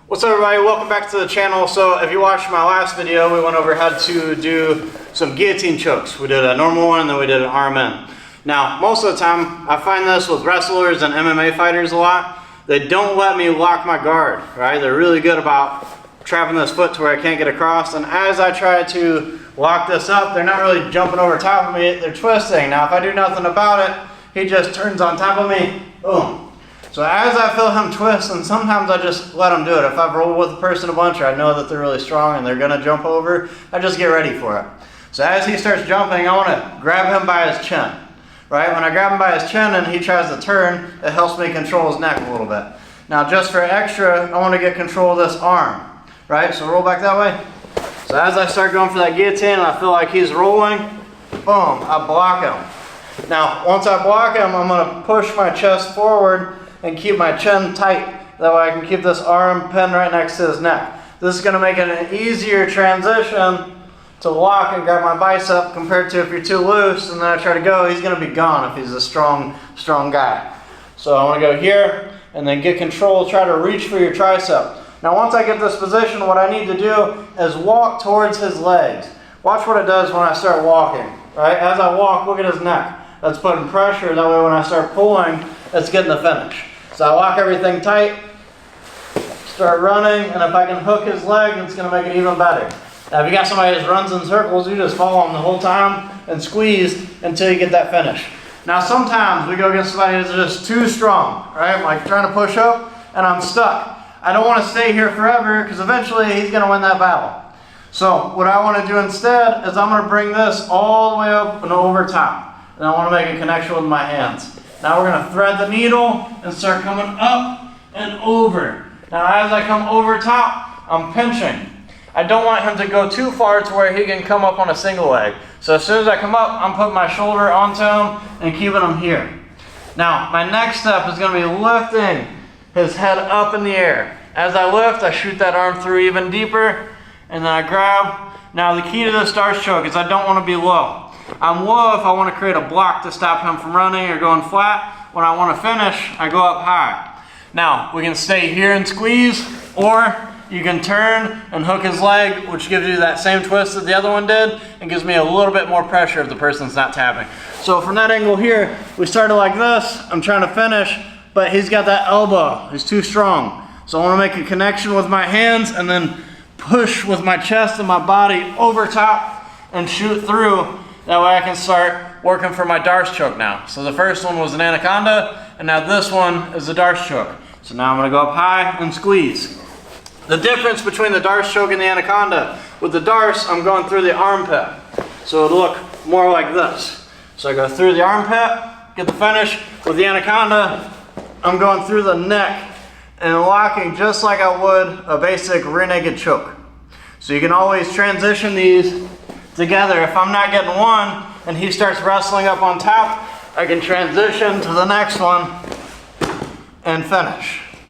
What's up, everybody? Welcome back to the channel. So if you watched my last video, we went over how to do some guillotine chokes. We did a normal one and then we did an arm in. Now, most of the time, I find this with wrestlers and MMA fighters a lot. They don't let me lock my guard, right? They're really good about trapping this foot to where I can't get across. And as I try to lock this up, they're not really jumping over top of me, they're twisting. Now, if I do nothing about it, he just turns on top of me, boom. So as I feel him twist, and sometimes I just let him do it. If I've rolled with a person a bunch, or I know that they're really strong and they're gonna jump over, I just get ready for it. So as he starts jumping, I wanna grab him by his chin, right? When I grab him by his chin and he tries to turn, it helps me control his neck a little bit. Now just for extra, I wanna get control of this arm, right? So roll back that way. So as I start going for that guillotine and I feel like he's rolling, boom, I block him. Now, once I block him, I'm gonna push my chest forward and keep my chin tight. That way I can keep this arm pinned right next to his neck. This is gonna make it an easier transition to lock and grab my bicep compared to if you're too loose and then I try to go, he's gonna be gone if he's a strong guy. So I wanna go here and then get control, try to reach for your tricep. Now once I get this position, what I need to do is walk towards his legs. Watch what it does when I start walking, right? As I walk, look at his neck. That's putting pressure, that way when I start pulling, it's getting the finish. So I lock everything tight, start running, and if I can hook his leg, it's gonna make it even better. Now if you got somebody that runs in circles, you just follow them the whole time and squeeze until you get that finish. Now sometimes we go against somebody that's just too strong, right? Like trying to push up and I'm stuck. I don't wanna stay here forever because eventually he's gonna win that battle. So what I wanna do instead is I'm gonna bring this all the way up and over top. And I want to make a connection with my hands. Now we're going to thread the needle and start coming up and over. Now as I come over top, I'm pinching. I don't want him to go too far to where he can come up on a single leg. So as soon as I come up, I'm putting my shoulder onto him and keeping him here. Now my next step is going to be lifting his head up in the air. As I lift, I shoot that arm through even deeper and then I grab. Now the key to this darce choke is I don't want to be low. I'm low if I want to create a block to stop him from running or going flat. When I want to finish, I go up high. Now, we can stay here and squeeze, or you can turn and hook his leg, which gives you that same twist that the other one did, and gives me a little bit more pressure if the person's not tapping. So from that angle here, we started like this. I'm trying to finish, but he's got that elbow. He's too strong. So I want to make a connection with my hands and then push with my chest and my body over top and shoot through. That way I can start working for my darce choke now. So the first one was an anaconda, and now this one is a darce choke. So now I'm gonna go up high and squeeze. The difference between the darce choke and the anaconda, with the darce, I'm going through the armpit. So it'll look more like this. So I go through the armpit, get the finish. With the anaconda, I'm going through the neck and locking just like I would a basic rear naked choke. So you can always transition these together. If I'm not getting one and he starts wrestling up on top, I can transition to the next one and finish.